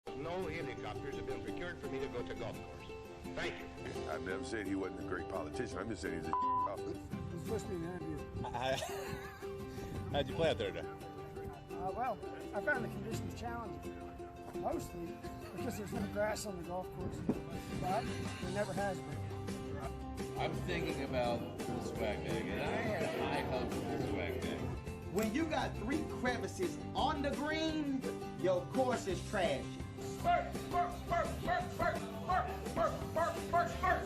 No helicopters have been procured for me to go to golf course. Thank you. I've never said he wasn't a great politician. I'm just saying he's a officer. It's supposed to be an interview. How'd you play out there today? Well, I found the conditions challenging, mostly because there's no grass on the golf course, but there never has been. I'm thinking about swag bag, and I had high hopes for swag bag. When you got 3 crevices on the green, your course is trash.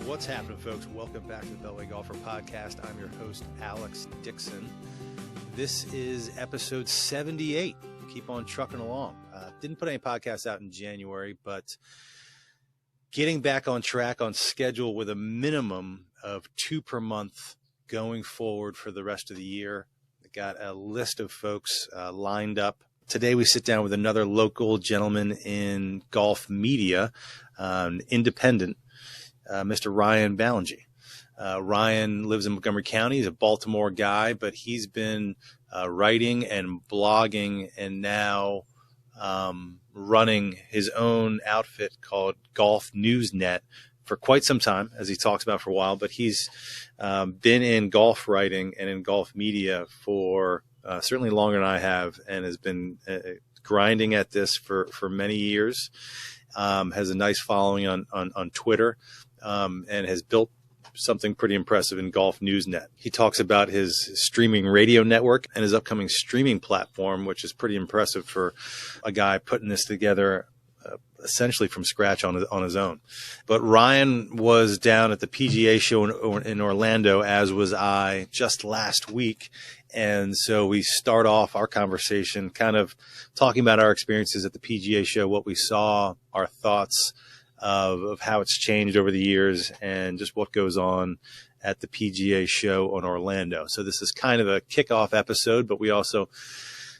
What's happening, folks? Welcome back to the Bellway Golfer Podcast. I'm your host, Alex Dixon. This is episode 78. Keep on trucking along. Didn't put any podcasts out in January, but getting back on track, on schedule with a minimum of 2 per month going forward for the rest of the year. Got a list of folks lined up. Today we sit down with another local gentleman in golf media, independent, Mr. Ryan Ballangee. Ryan lives in Montgomery County. He's a Baltimore guy, but he's been writing and blogging and now running his own outfit called Golf News Net for quite some time, as he talks about for a while. But he's been in golf writing and in golf media for certainly longer than I have, and has been grinding at this for many years. Has a nice following on Twitter, and has built something pretty impressive in Golf News Net. He talks about his streaming radio network and his upcoming streaming platform, which is pretty impressive for a guy putting this together essentially from scratch on his own. But Ryan was down at the PGA Show in Orlando, as was I, just last week. And so we start off our conversation kind of talking about our experiences at the PGA Show, what we saw, our thoughts of how it's changed over the years, and just what goes on at the PGA Show in Orlando. So this is kind of a kickoff episode, but we also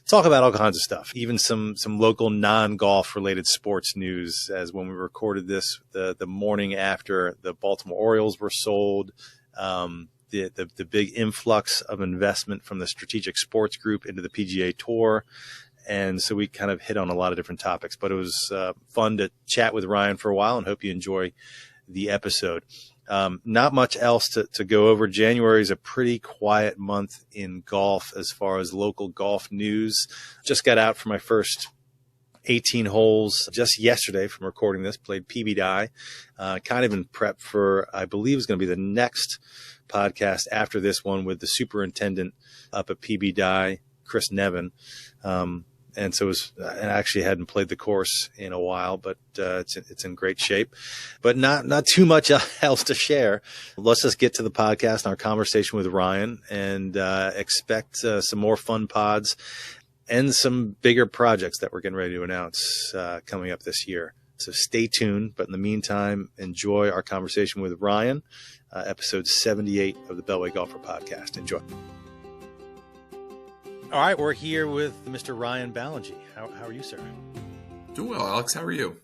talk about all kinds of stuff, even some local non-golf related sports news, as when we recorded this the morning after the Baltimore Orioles were sold, the big influx of investment from the Strategic Sports Group into the PGA Tour. And so we kind of hit on a lot of different topics, but it was fun to chat with Ryan for a while, and hope you enjoy the episode. Not much else to go over. January is a pretty quiet month in golf as far as local golf news. Just got out for my first 18 holes just yesterday from recording this, played PBDI, kind of in prep for, I believe is going to be the next podcast after this one with the superintendent up at PBDI, Chris Nevin. And so I actually hadn't played the course in a while, but it's in great shape. But not too much else to share. Let's just get to the podcast and our conversation with Ryan, and expect some more fun pods and some bigger projects that we're getting ready to announce coming up this year. So stay tuned. But in the meantime, enjoy our conversation with Ryan, episode 78 of the Bellway Golfer Podcast. Enjoy. All right, we're here with Mr. Ryan Ballangee. How are you, sir? Doing well, Alex. How are you?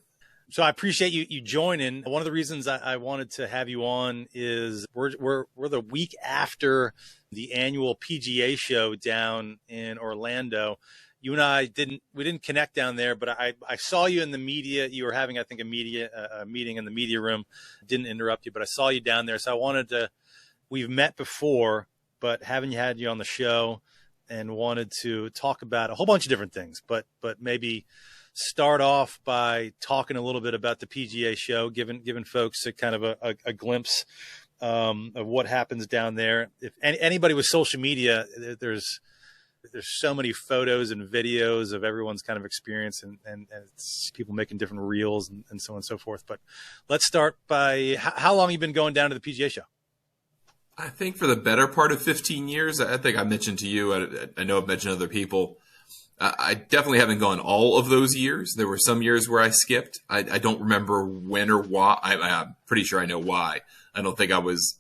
So I appreciate you joining. One of the reasons I wanted to have you on is we're the week after the annual PGA Show down in Orlando. You and I didn't connect down there, but I saw you in the media. You were having, I think, a meeting in the media room. Didn't interrupt you, but I saw you down there. So I wanted to. We've met before, but haven't had you on the show, and wanted to talk about a whole bunch of different things, but maybe start off by talking a little bit about the PGA Show, giving folks a kind of a glimpse of what happens down there. If anybody with social media, there's so many photos and videos of everyone's kind of experience, and it's people making different reels and so on and so forth. But let's start by how long you've been going down to the PGA Show? I think for the better part of 15 years. I think I mentioned to you, I know I've mentioned other people, I definitely haven't gone all of those years. There were some years where I skipped. I don't remember when or why. I'm pretty sure I know why. I don't think I was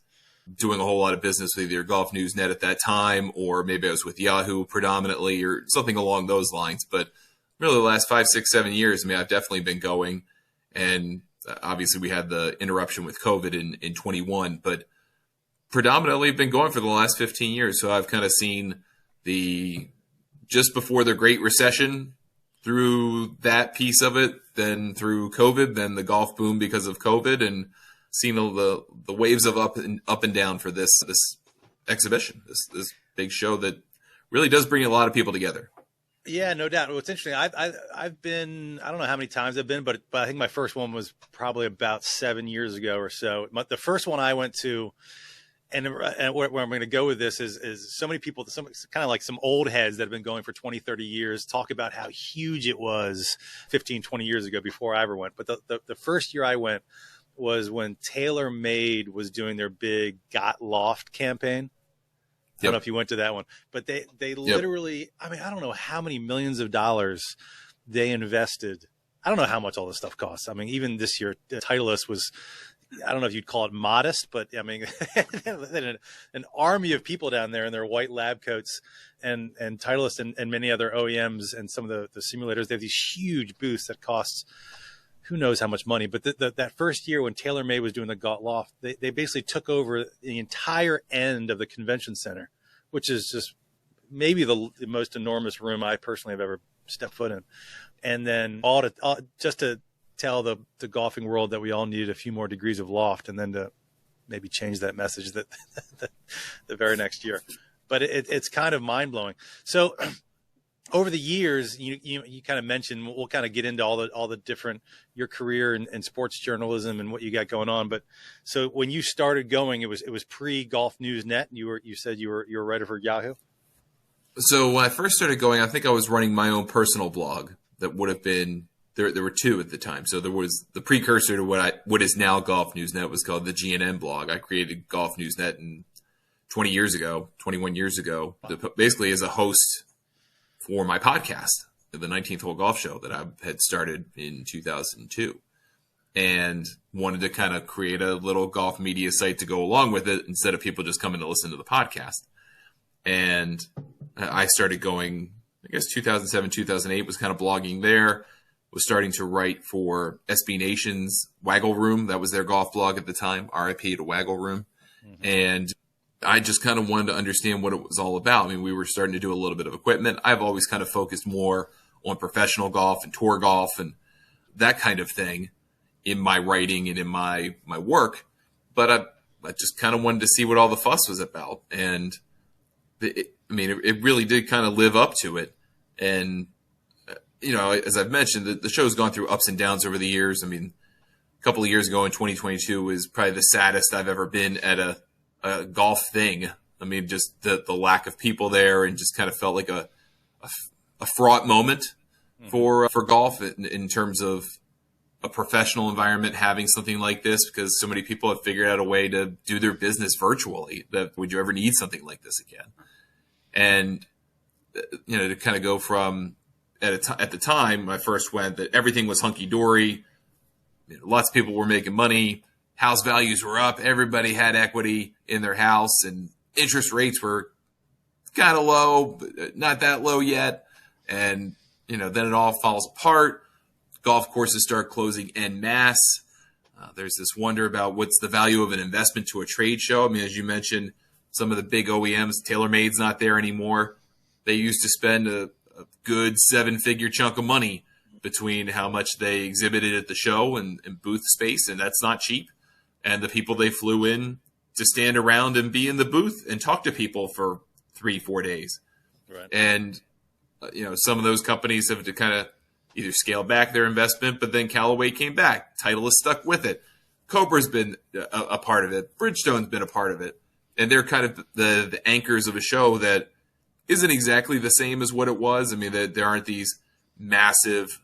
doing a whole lot of business with either Golf News Net at that time, or maybe I was with Yahoo predominantly, or something along those lines. But really the last 5, 6, 7 years, I mean, I've definitely been going. And obviously we had the interruption with COVID in 21, but predominantly been going for the last 15 years. So I've kind of seen just before the Great Recession through that piece of it, then through COVID, then the golf boom because of COVID, and seen all the waves of up and down for this exhibition, this big show that really does bring a lot of people together. Yeah, no doubt. What's interesting, I've been, I don't know how many times I've been, but I think my first one was probably about 7 years ago or so. The first one I went to, and where I'm going to go with this is so many people, kind of like some old heads that have been going for 20, 30 years, talk about how huge it was 15, 20 years ago before I ever went. But the first year I went was when TaylorMade was doing their big Got Loft campaign. I don't know if you went to that one, but they literally, I mean, I don't know how many millions of dollars they invested. I don't know how much all this stuff costs. I mean, even this year, Titleist was, I don't know if you'd call it modest, but I mean, an army of people down there in their white lab coats, and Titleist and many other OEMs and some of the simulators. They have these huge booths that cost who knows how much money. But that first year when TaylorMade was doing the Got Loft, they basically took over the entire end of the convention center, which is just maybe the most enormous room I personally have ever stepped foot in. And then just to tell the golfing world that we all needed a few more degrees of loft, and then to maybe change that message that the very next year. But it's kind of mind blowing. So over the years, you kind of mentioned, we'll kind of get into all the different, your career in sports journalism and what you got going on. But so when you started going, it was pre Golf News Net. You said you were a writer for Yahoo. So when I first started going, I think I was running my own personal blog that would have been, there were two at the time. So there was the precursor to what is now Golf News Net, was called the GNN blog. I created Golf News Net 21 years ago, basically as a host for my podcast, the 19th Hole Golf Show that I had started in 2002, and wanted to kind of create a little golf media site to go along with it instead of people just coming to listen to the podcast. And I started going, I guess 2007, 2008 was kind of blogging there, was starting to write for SB Nation's Waggle Room. That was their golf blog at the time, RIP to Waggle Room. Mm-hmm. And I just kind of wanted to understand what it was all about. I mean, we were starting to do a little bit of equipment. I've always kind of focused more on professional golf and tour golf and that kind of thing in my writing and in my work. But I just kind of wanted to see what all the fuss was about. And it really did kind of live up to it. And, as I've mentioned, the show's gone through ups and downs over the years. I mean, a couple of years ago in 2022 was probably the saddest I've ever been at a golf thing. I mean, just the lack of people there, and just kind of felt like a fraught moment for golf in terms of a professional environment having something like this, because so many people have figured out a way to do their business virtually. That would you ever need something like this again? And to kind of go from at the time I first went, that everything was hunky dory. Lots of people were making money. House values were up. Everybody had equity in their house, and interest rates were kind of low, but not that low yet. And, then it all falls apart. Golf courses start closing en masse. There's this wonder about what's the value of an investment to a trade show. I mean, as you mentioned, some of the big OEMs, TaylorMade's not there anymore. They used to spend a good 7-figure chunk of money between how much they exhibited at the show and booth space, and that's not cheap. And the people they flew in to stand around and be in the booth and talk to people for 3-4 days. Right. And, some of those companies have to kind of either scale back their investment, but then Callaway came back. Titleist stuck with it. Cobra's been a part of it. Bridgestone's been a part of it. And they're kind of the anchors of a show that isn't exactly the same as what it was. I mean, there aren't these massive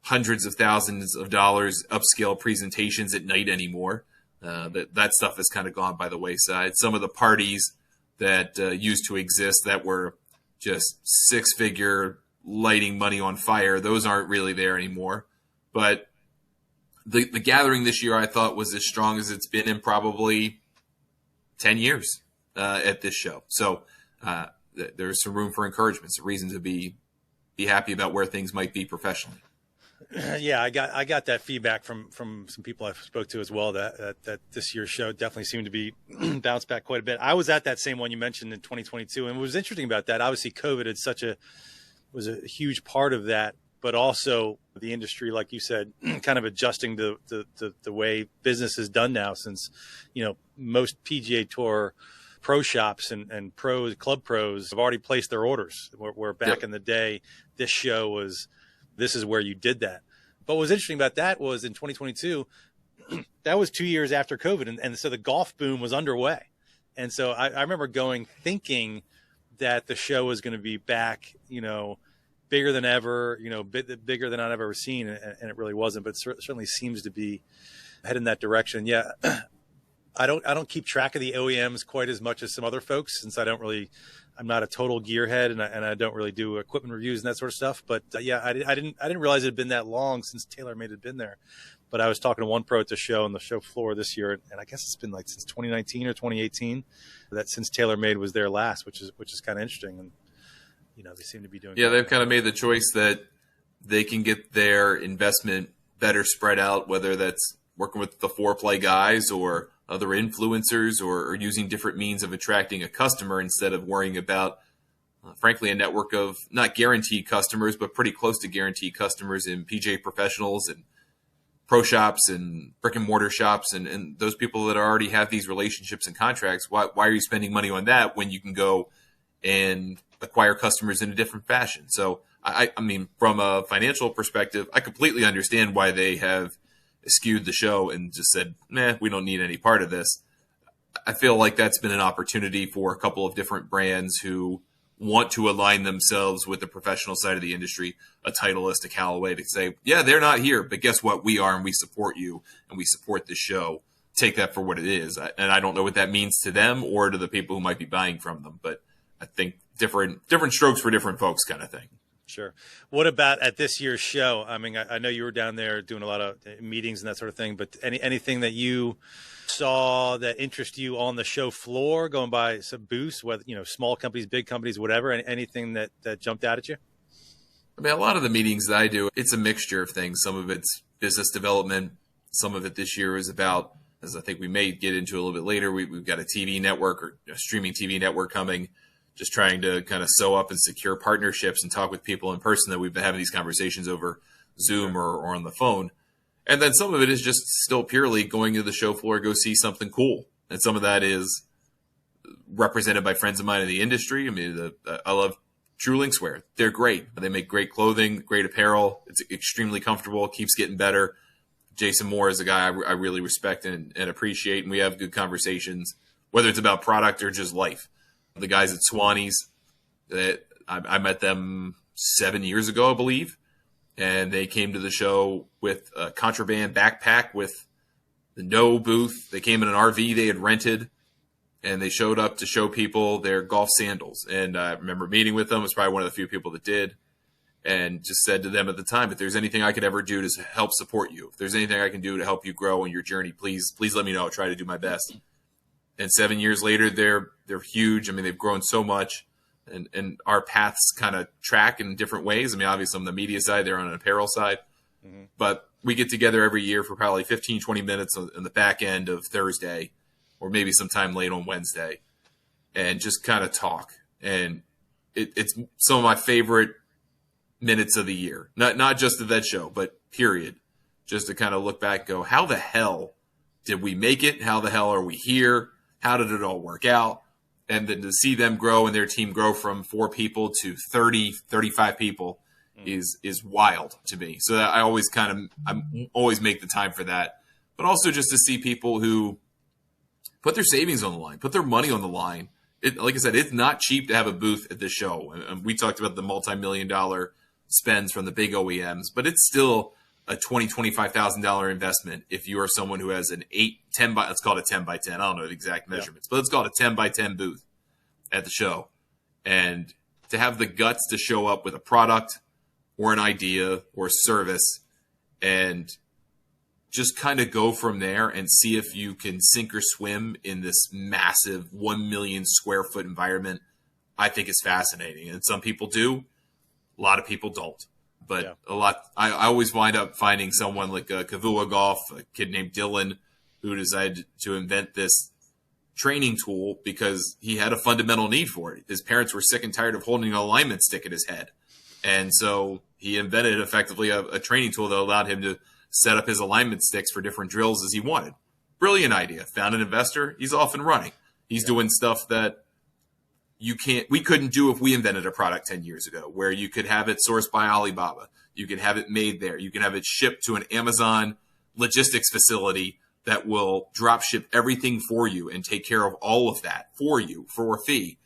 hundreds of thousands of dollars upscale presentations at night anymore. That stuff has kind of gone by the wayside. Some of the parties that used to exist that were just 6-figure lighting money on fire, those aren't really there anymore. But the gathering this year, I thought, was as strong as it's been in probably 10 years at this show. So there's some room for encouragement, some reason to be happy about where things might be professionally. Yeah, I got that feedback from some people I spoke to as well, that this year's show definitely seemed to be bounced back quite a bit. I was at that same one you mentioned in 2022, and what was interesting about that, obviously COVID was a huge part of that but also the industry, like you said, kind of adjusting to the way business is done now, since, most PGA Tour pro shops and pros, club pros have already placed their orders, where back in the day, this is where you did that. But what was interesting about that was in 2022, that was 2 years after COVID. And so the golf boom was underway. And so I remember thinking that the show was going to be back, bigger than ever, bigger than I've ever seen. And it really wasn't, but it certainly seems to be heading that direction. Yeah. I don't keep track of the OEMs quite as much as some other folks, since I'm not a total gearhead, and I don't really do equipment reviews and that sort of stuff. But I didn't realize it had been that long since TaylorMade had been there. But I was talking to one pro at the show on the show floor this year, and I guess it's been like since 2019 or 2018 that since TaylorMade was there last, which is kind of interesting. And they seem to be doing. Yeah, they've kind of made the choice that they can get their investment better spread out, whether that's working with the 4Play guys or other influencers, or using different means of attracting a customer instead of worrying about, frankly, a network of not guaranteed customers, but pretty close to guaranteed customers in PGA professionals and pro shops and brick and mortar shops and those people that already have these relationships and contracts. Why are you spending money on that when you can go and acquire customers in a different fashion? So, I mean, from a financial perspective, I completely understand why they have skewed the show and just said, we don't need any part of this. I feel like that's been an opportunity for a couple of different brands who want to align themselves with the professional side of the industry, a Titleist, a Callaway, to say, yeah, they're not here, but guess what? We are, and we support you, and we support the show. Take that for what it is. And I don't know what that means to them or to the people who might be buying from them, but I think different strokes for different folks kind of thing. Sure. What about at this year's show? I mean, I know you were down there doing a lot of meetings and that sort of thing, but anything that you saw that interested you on the show floor, going by some booths, whether, small companies, big companies, whatever, anything that jumped out at you? I mean, a lot of the meetings that I do, it's a mixture of things. Some of it's business development. Some of it this year is about, as I think we may get into a little bit later, we've got a TV network or a streaming TV network coming. Just trying to kind of sew up and secure partnerships and talk with people in person that we've been having these conversations over Zoom or on the phone. And then some of it is just still purely going to the show floor, go see something cool. And some of that is represented by friends of mine in the industry. I mean, I love True Linkswear. They're great. They make great clothing, great apparel. It's extremely comfortable, keeps getting better. Jason Moore is a guy I really respect and appreciate, and we have good conversations, whether it's about product or just life. The guys at Swanee's, that I met them 7 years ago, I believe, and they came to the show with a contraband backpack with the no booth. They came in an RV they had rented, and they showed up to show people their golf sandals. And I remember meeting with them. I was probably one of the few people that did, and just said to them at the time, if there's anything I could ever do to help support you, if there's anything I can do to help you grow on your journey, please let me know. I'll try to do my best. And 7 years later, they're huge. I mean, they've grown so much, and our paths kind of track in different ways. I mean, obviously on the media side, they're on an apparel side, but we get together every year for probably 15, 20 minutes on the back end of Thursday, or maybe sometime late on Wednesday, and just kind of talk. And it's some of my favorite minutes of the year, not just at that show, but period. Just to kind of look back, and go, how the hell did we make it? How the hell are we here? How did it all work out? And then to see them grow and their team grow from 4 people to 30, 35 people is wild to me. So that I always make the time for that. But also just to see people who put their savings on the line, put their money on the line. Like I said, it's not cheap to have a booth at this show. And we talked about the multi-million-dollar spends from the big OEMs, but it's still a $20,000, $25,000 investment if you are someone who has an 10 by, let's call it a 10 by 10. I don't know the exact measurements, but let's call it a 10 by 10 booth at the show. And to have the guts to show up with a product or an idea or a service and just kind of go from there and see if you can sink or swim in this massive 1 million square foot environment, I think is fascinating. And some people do, a lot of people don't. But I always wind up finding someone like Kavua Golf, a kid named Dylan, who decided to invent this training tool because he had a fundamental need for it. His parents were sick and tired of holding an alignment stick at his head. And so he invented effectively a training tool that allowed him to set up his alignment sticks for different drills as he wanted. Brilliant idea. Found an investor. He's off and running. He's doing stuff that we couldn't do if we invented a product 10 years ago, where you could have it sourced by Alibaba. You can have it made there. You can have it shipped to an Amazon logistics facility that will drop ship everything for you and take care of all of that for you for a fee.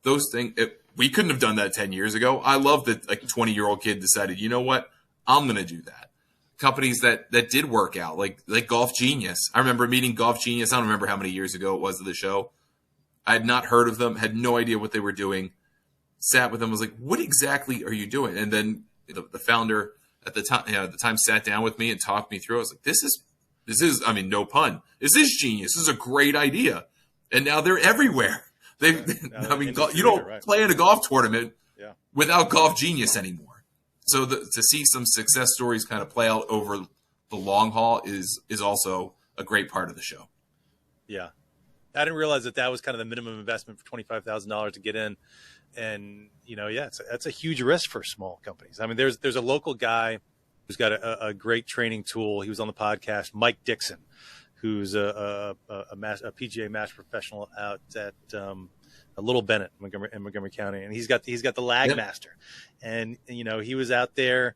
Those things, we couldn't have done that 10 years ago. I love that a 20-year-old kid decided, you know what? I'm going to do that. Companies that did work out, like Golf Genius. I remember meeting Golf Genius. I don't remember how many years ago it was of the show. I had not heard of them, had no idea what they were doing. Sat with them, was like, what exactly are you doing? And then the founder at the time sat down with me and talked me through. I was like, this is, I mean, no pun. This is genius. This is a great idea. And now they're everywhere. You don't play in a golf tournament without Golf Genius anymore. So to see some success stories kind of play out over the long haul is also a great part of the show. Yeah. I didn't realize that was kind of the minimum investment for $25,000 to get in. And, it's a huge risk for small companies. I mean, there's a local guy who's got a great training tool. He was on the podcast, Mike Dixon, who's a PGA match professional out at Little Bennett in Montgomery County. And he's got the Lag Master. And, he was out there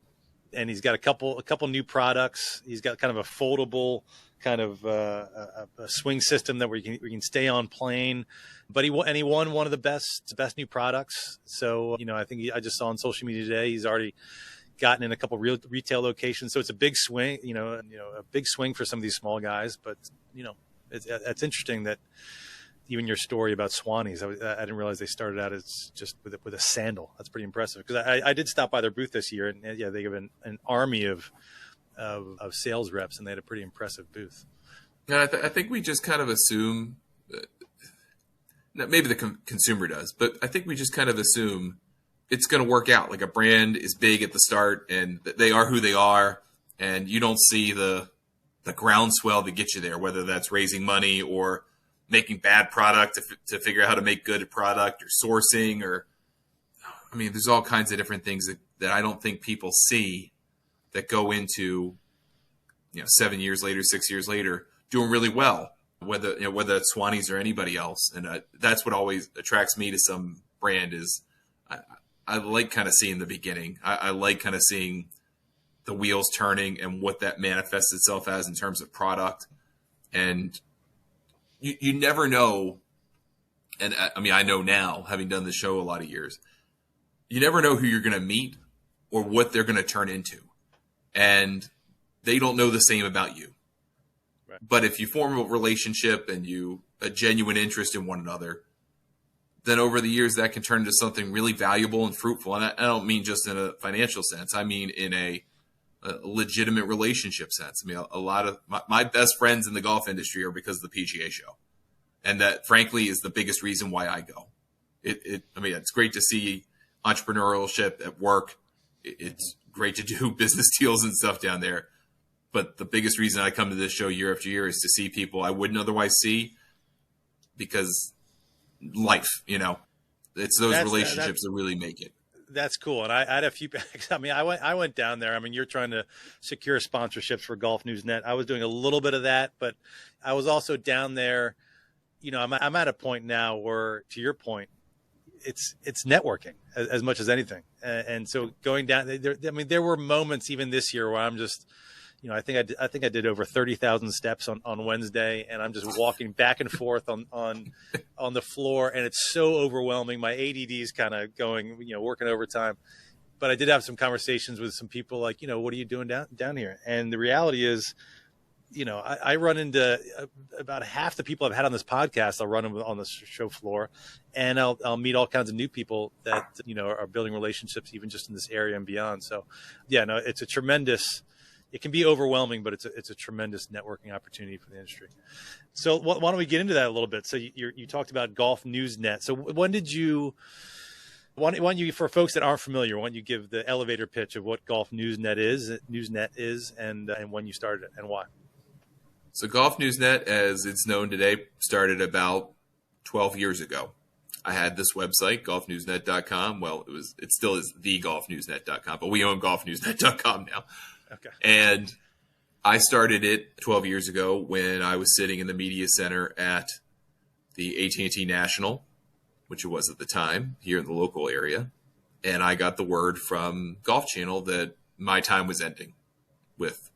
and he's got a couple new products. He's got kind of a foldable kind of a swing system that we can stay on plane, but he won one of the best new products. So, I think I just saw on social media today, he's already gotten in a couple real retail locations. So it's a big swing, a big swing for some of these small guys, but it's interesting that even your story about Swannies, I didn't realize they started out as just with a sandal. That's pretty impressive, because I did stop by their booth this year, and they have an army of sales reps, and they had a pretty impressive booth. Yeah, I think we just kind of assume, maybe the consumer does, but I think we just kind of assume it's going to work out. Like a brand is big at the start, and they are who they are, and you don't see the groundswell to get you there, whether that's raising money or making bad product to figure out how to make good product, or sourcing, or, I mean, there's all kinds of different things that I don't think people see that go into, 7 years later, 6 years later, doing really well, whether it's Swannies or anybody else. And that's what always attracts me to some brand is I like kind of seeing the beginning. I like kind of seeing the wheels turning and what that manifests itself as in terms of product. And you never know. And I mean, I know now, having done the show a lot of years, you never know who you're going to meet or what they're going to turn into. And they don't know the same about you. Right. But if you form a relationship and a genuine interest in one another, then over the years that can turn into something really valuable and fruitful. And I don't mean just in a financial sense. I mean in a legitimate relationship sense. I mean, a lot of my best friends in the golf industry are because of the PGA Show. And that, frankly, is the biggest reason why I go. I mean, it's great to see entrepreneurship at work. It's great to do business deals and stuff down there. But the biggest reason I come to this show year after year is to see people I wouldn't otherwise see, because life, it's those relationships that really make it. That's cool. And I had a few, I mean, I went down there. I mean, you're trying to secure sponsorships for Golf News Net. I was doing a little bit of that, but I was also down there. I'm at a point now where, to your point, it's networking as much as anything. And so going down there, I mean, there were moments even this year where I'm just, I think I did over 30,000 steps on Wednesday, and I'm just walking back and forth on the floor, and it's so overwhelming. My ADD is kind of going, working overtime. But I did have some conversations with some people like, what are you doing down here? And the reality is, I run into about half the people I've had on this podcast. I'll run them on the show floor, and I'll meet all kinds of new people that, are building relationships even just in this area and beyond. So, it's a tremendous. It can be overwhelming, but it's a tremendous networking opportunity for the industry. So why don't we get into that a little bit? So you talked about Golf News Net. So when did you, for folks that aren't familiar, why don't you give the elevator pitch of what Golf News Net is, and when you started it and why? So Golf News Net, as it's known today, started about 12 years ago. I had this website, golfnewsnet.com. Well, it still is thegolfnewsnet.com, but we own golfnewsnet.com now. Okay. And I started it 12 years ago when I was sitting in the media center at the AT&T National, which it was at the time here in the local area. And I got the word from Golf Channel that my time was ending with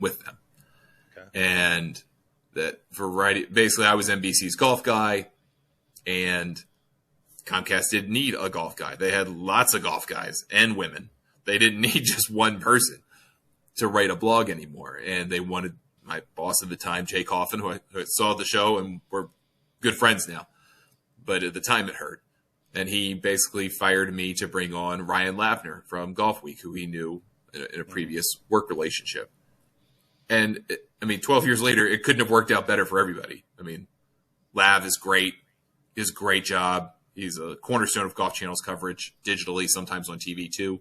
them. Okay. And that variety, basically I was NBC's golf guy, and Comcast didn't need a golf guy. They had lots of golf guys and women. They didn't need just one person to write a blog anymore. And they wanted my boss at the time, Jay Coffin, who I saw the show, and we're good friends now. But at the time it hurt. And he basically fired me to bring on Ryan Lavner from Golf Week, who he knew in a previous work relationship. And 12 years later, it couldn't have worked out better for everybody. I mean, Lav is great. He does a great job. He's a cornerstone of Golf Channel's coverage digitally, sometimes on TV too.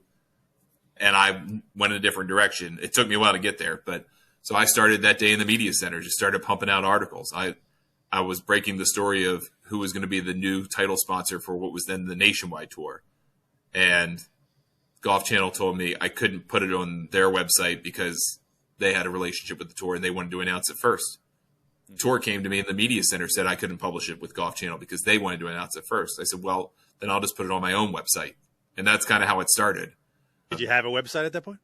And I went in a different direction. It took me a while to get there, but so I started that day in the media center, just started pumping out articles. I was breaking the story of who was going to be the new title sponsor for what was then the Nationwide Tour. And Golf Channel told me I couldn't put it on their website because they had a relationship with the tour and they wanted to announce it first. The tour came to me in the media center, said I couldn't publish it with Golf Channel because they wanted to announce it first. I said, well, then I'll just put it on my own website. And that's kind of how it started. Did you have a website at that point?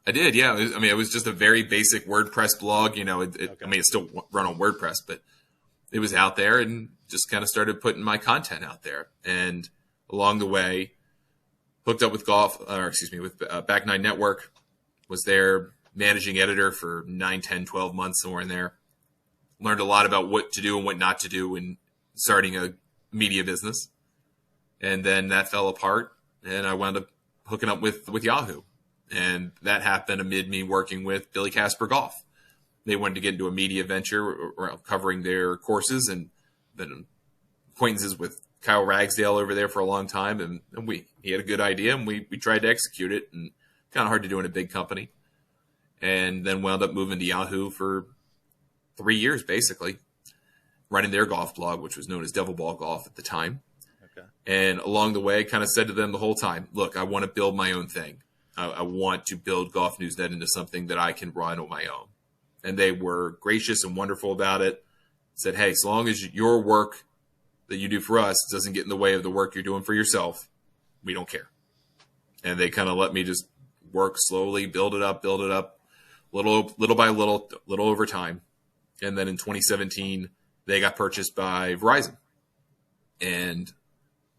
I did, yeah. It was just a very basic WordPress blog. Okay. It's still run on WordPress, but it was out there, and just kind of started putting my content out there. And along the way, hooked up with Back Nine Network, was their managing editor for 9, 10, 12 months, somewhere in there. Learned a lot about what to do and what not to do in starting a media business. And then that fell apart, and I wound up hooking up with Yahoo. And that happened amid me working with Billy Casper Golf. They wanted to get into a media venture or covering their courses, and been acquaintances with Kyle Ragsdale over there for a long time. And he had a good idea, and we tried to execute it, and kind of hard to do in a big company. And then wound up moving to Yahoo for 3 years, basically, running their golf blog, which was known as Devil Ball Golf at the time. Okay. And along the way, kind of said to them the whole time, look, I want to build my own thing. I want to build Golf Newsnet into something that I can run on my own. And they were gracious and wonderful about it. Said, hey, as long as your work that you do for us doesn't get in the way of the work you're doing for yourself, we don't care. And they kind of let me just work slowly, build it up, little by little over time. And then in 2017, they got purchased by Verizon. And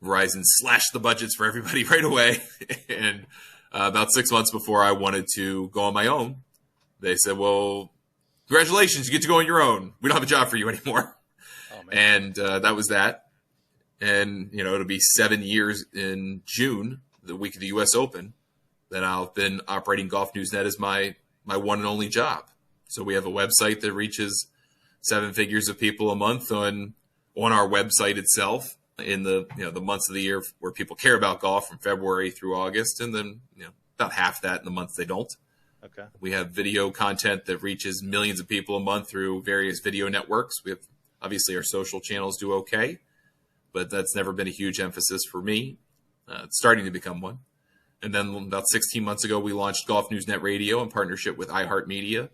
Verizon slashed the budgets for everybody right away. And about 6 months before I wanted to go on my own, they said, well, congratulations, you get to go on your own. We don't have a job for you anymore. Oh, man. And that was that. And, it'll be 7 years in June, the week of the U.S. Open, that I've been operating Golf Newsnet as my one and only job. So we have a website that reaches 7 figures of people a month on our website itself in the months of the year where people care about golf, from February through August, and then about half that in the months they don't. Okay. We have video content that reaches millions of people a month through various video networks. We have, obviously, our social channels do okay, but that's never been a huge emphasis for me. It's starting to become one. And then about 16 months ago, we launched Golf Newsnet Radio in partnership with iHeartRadio,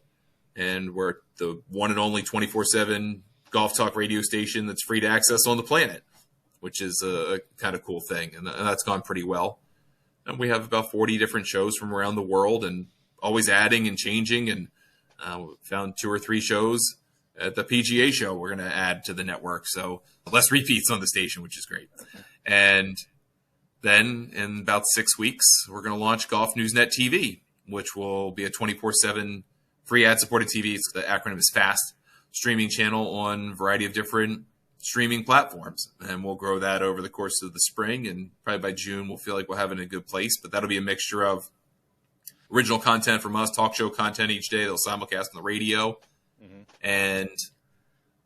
and we're the one and only 24/7 golf talk radio station that's free to access on the planet, which is a kind of cool thing, and that's gone pretty well. And we have about 40 different shows from around the world, and always adding and changing, and found 2 or 3 shows at the PGA Show we're going to add to the network, so less repeats on the station, which is great. And then in about 6 weeks, we're going to launch Golf Newsnet TV, which will be a 24/7 free ad-supported TV. The acronym is FAST, streaming channel on a variety of different streaming platforms. And we'll grow that over the course of the spring, and probably by June, we'll feel like we'll have it in a good place. But that'll be a mixture of original content from us, talk show content each day. They'll simulcast on the radio, and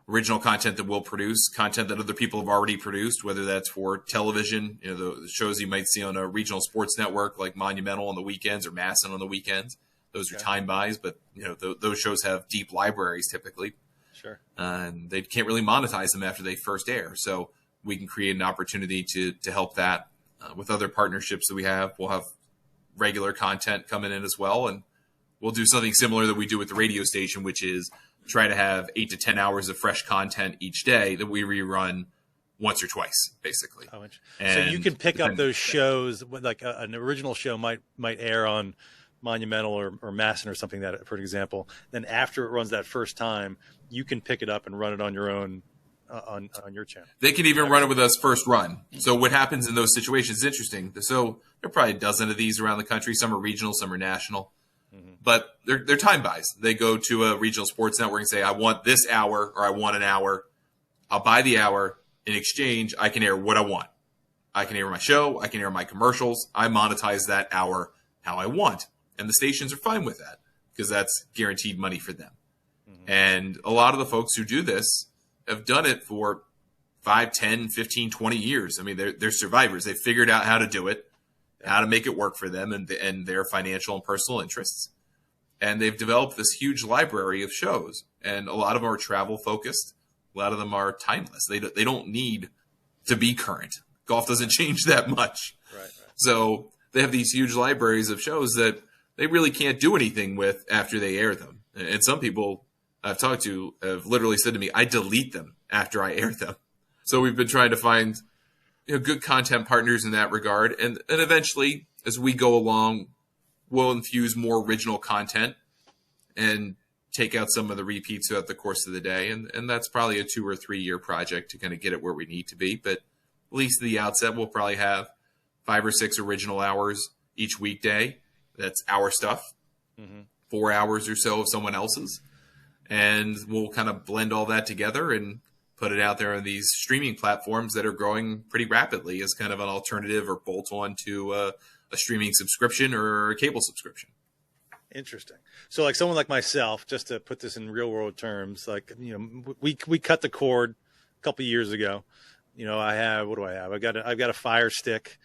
original content that we'll produce, content that other people have already produced, whether that's for television, the shows you might see on a regional sports network like Monumental on the weekends or Masson on the weekends. Those are time buys, but those shows have deep libraries typically. Sure. And they can't really monetize them after they first air. So we can create an opportunity to help that. With other partnerships that we have, we'll have regular content coming in as well. And we'll do something similar that we do with the radio station, which is try to have 8 to 10 hours of fresh content each day that we rerun once or twice, basically. Oh, and so you can pick up those shows, like an original show might air on Monumental or Masson or something, that, for example. Then after it runs that first time, you can pick it up and run it on your own on your channel. They can even run it with us first run. So what happens in those situations is interesting. So there are probably a dozen of these around the country. Some are regional, some are national. Mm-hmm. But they're time buys. They go to a regional sports network and say, I want this hour or I want an hour. I'll buy the hour. In exchange, I can air what I want. I can air my show. I can air my commercials. I monetize that hour how I want. And the stations are fine with that because that's guaranteed money for them. Mm-hmm. And a lot of the folks who do this have done it for 5, 10, 15, 20 years. I mean, they're survivors. They figured out how to do it, how to make it work for them and their financial and personal interests. And they've developed this huge library of shows. And a lot of them are travel focused. A lot of them are timeless. They don't need to be current. Golf doesn't change that much. Right. So they have these huge libraries of shows that they really can't do anything with after they air them. And some people I've talked to have literally said to me, I delete them after I air them. So we've been trying to find good content partners in that regard. And eventually, as we go along, we'll infuse more original content and take out some of the repeats throughout the course of the day. And that's probably a 2 or 3 year project to kind of get it where we need to be. But at least at the outset, we'll probably have 5 or 6 original hours each weekday. That's our stuff. Mm-hmm. 4 hours or so of someone else's. And we'll kind of blend all that together and put it out there on these streaming platforms that are growing pretty rapidly as kind of an alternative or bolt on to a streaming subscription or a cable subscription. Interesting. So like someone like myself, just to put this in real world terms, like, we cut the cord a couple of years ago. I have, what do I have? I've got a Fire Stick.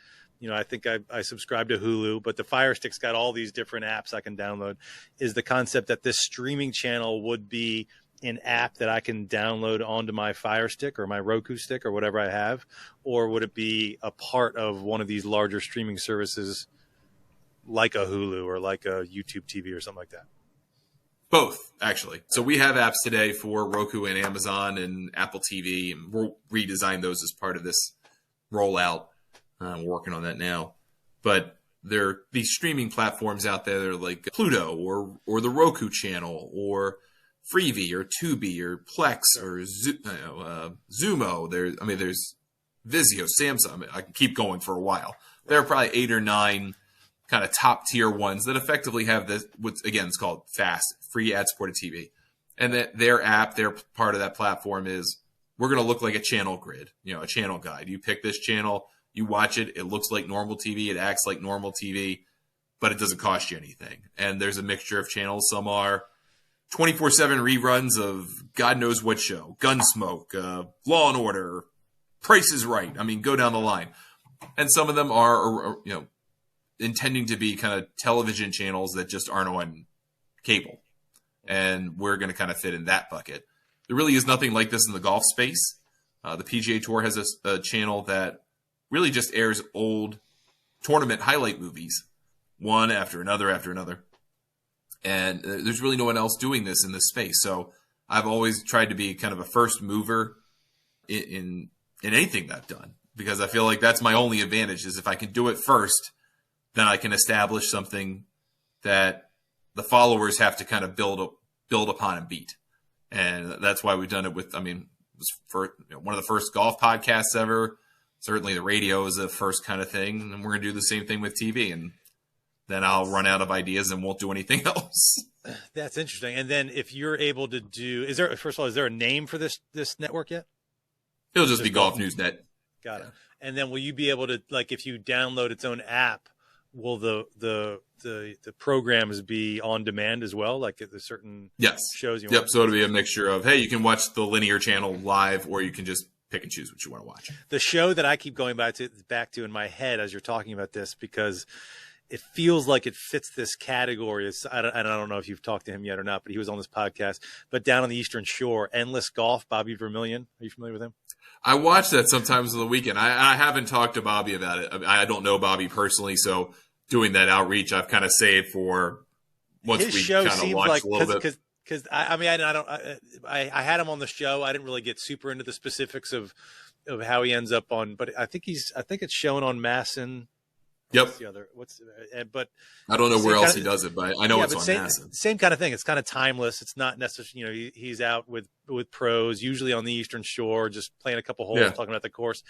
I think I subscribe to Hulu, but the Fire Stick's got all these different apps I can download. Is the concept that this streaming channel would be an app that I can download onto my Fire Stick or my Roku stick or whatever I have? Or would it be a part of one of these larger streaming services like a Hulu or like a YouTube TV or something like that? Both, actually. So we have apps today for Roku and Amazon and Apple TV, and we'll redesign those as part of this rollout. We're working on that now. But there are these streaming platforms out there that are like Pluto or the Roku channel or Freevee or Tubi or Plex or Zumo. There's Vizio, Samsung. I can keep going for a while. There are probably 8 or 9 kind of top tier ones that effectively have this, again, it's called FAST, free ad supported TV. And that their app, their part of that platform is, we're going to look like a channel grid, a channel guide. You pick this channel, you watch it, it looks like normal TV, it acts like normal TV, but it doesn't cost you anything. And there's a mixture of channels. Some are 24/7 reruns of God knows what show, Gunsmoke, Law and Order, Price is Right. I mean, go down the line. And some of them are intending to be kind of television channels that just aren't on cable. And we're going to kind of fit in that bucket. There really is nothing like this in the golf space. The PGA Tour has a channel that really just airs old tournament highlight movies, one after another after another. And there's really no one else doing this in this space. So I've always tried to be kind of a first mover in anything that I've done, because I feel like that's my only advantage, is if I can do it first, then I can establish something that the followers have to kind of build upon and beat. And that's why we've done it with, it was one of the first golf podcasts ever. Certainly the radio is the first kind of thing. And we're going to do the same thing with TV. And then I'll run out of ideas and won't do anything else. That's interesting. And then if you're able to do, first of all, is there a name for this network yet? It'll just be Golf News Net. Got it. And then will you be able to, like, if you download its own app, will the programs be on demand as well? Like the certain shows you want? Yep. So it'll be a mixture of, hey, you can watch the linear channel live, or you can just pick and choose what you want to watch. The show that I keep going back to in my head as you're talking about this, because it feels like it fits this category. I don't know if you've talked to him yet or not, but he was on this podcast. But Down on the Eastern Shore, Endless Golf, Bobby Vermillion. Are you familiar with him? I watch that sometimes on the weekend. I haven't talked to Bobby about it. I don't know Bobby personally, so doing that outreach I've kind of saved for once His we show kind of seems launched like a little bit. because I had him on the show. I didn't really get super into the specifics of how he ends up on, but I think it's shown on Masson. Yep. But I don't know where else he does it, but I know it's on Masson. Same kind of thing. It's kind of timeless. It's not necessarily, he's out with pros, usually on the Eastern Shore, just playing a couple holes, talking about the course.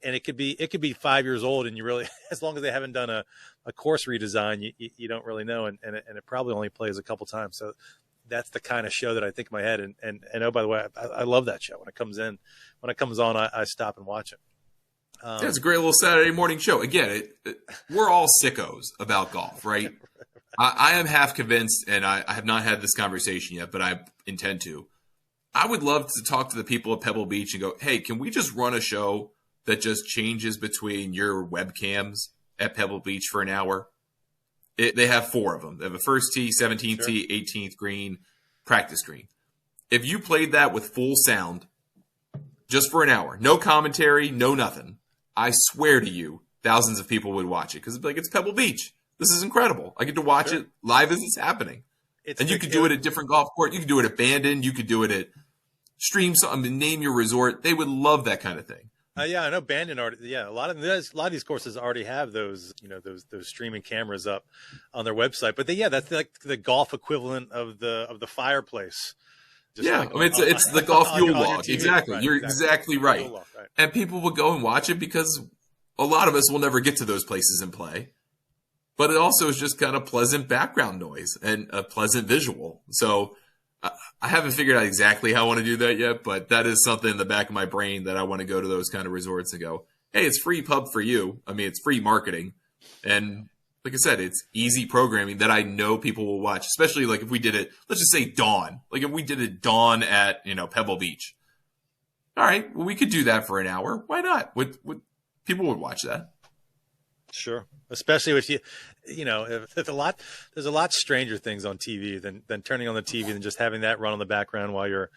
And it could be 5 years old, and you really, as long as they haven't done a course redesign, you don't really know. And it probably only plays a couple times. So that's the kind of show that I think in my head. And oh, by the way, I love that show. When it comes on, I stop and watch it. It's a great little Saturday morning show. Again, we're all sickos about golf, right? I am half convinced, and I have not had this conversation yet, but I intend to. I would love to talk to the people at Pebble Beach and go, hey, can we just run a show that just changes between your webcams at Pebble Beach for an hour? They have 4 of them. They have a first tee, 17th tee, 18th green, practice green. If you played that with full sound just for an hour, no commentary, no nothing, I swear to you, thousands of people would watch it because it'd be like, it's Pebble Beach. This is incredible. I get to watch it live as it's happening. And you could do it at different golf courts. You could do it at Bandon. You could do it at Stream. Name your resort. They would love that kind of thing. Yeah, I know Bandon already. Yeah, a lot of these courses already have those streaming cameras up on their website. But that's like the golf equivalent of the fireplace. It's the golf Yule log. Exactly. Right, You're exactly right. Log, right. And people will go and watch it because a lot of us will never get to those places and play. But it also is just kind of pleasant background noise and a pleasant visual. So I haven't figured out exactly how I want to do that yet, but that is something in the back of my brain that I want to go to those kind of resorts and go, hey, it's free pub for you. I mean, it's free marketing. And like I said, it's easy programming that I know people will watch, especially like if we did it, let's just say dawn. Like if we did it dawn at, Pebble Beach. All right, well, we could do that for an hour. Why not? People would watch that. Sure. Especially if if there's a lot stranger things on TV than turning on the TV and just having that run on the background while you're,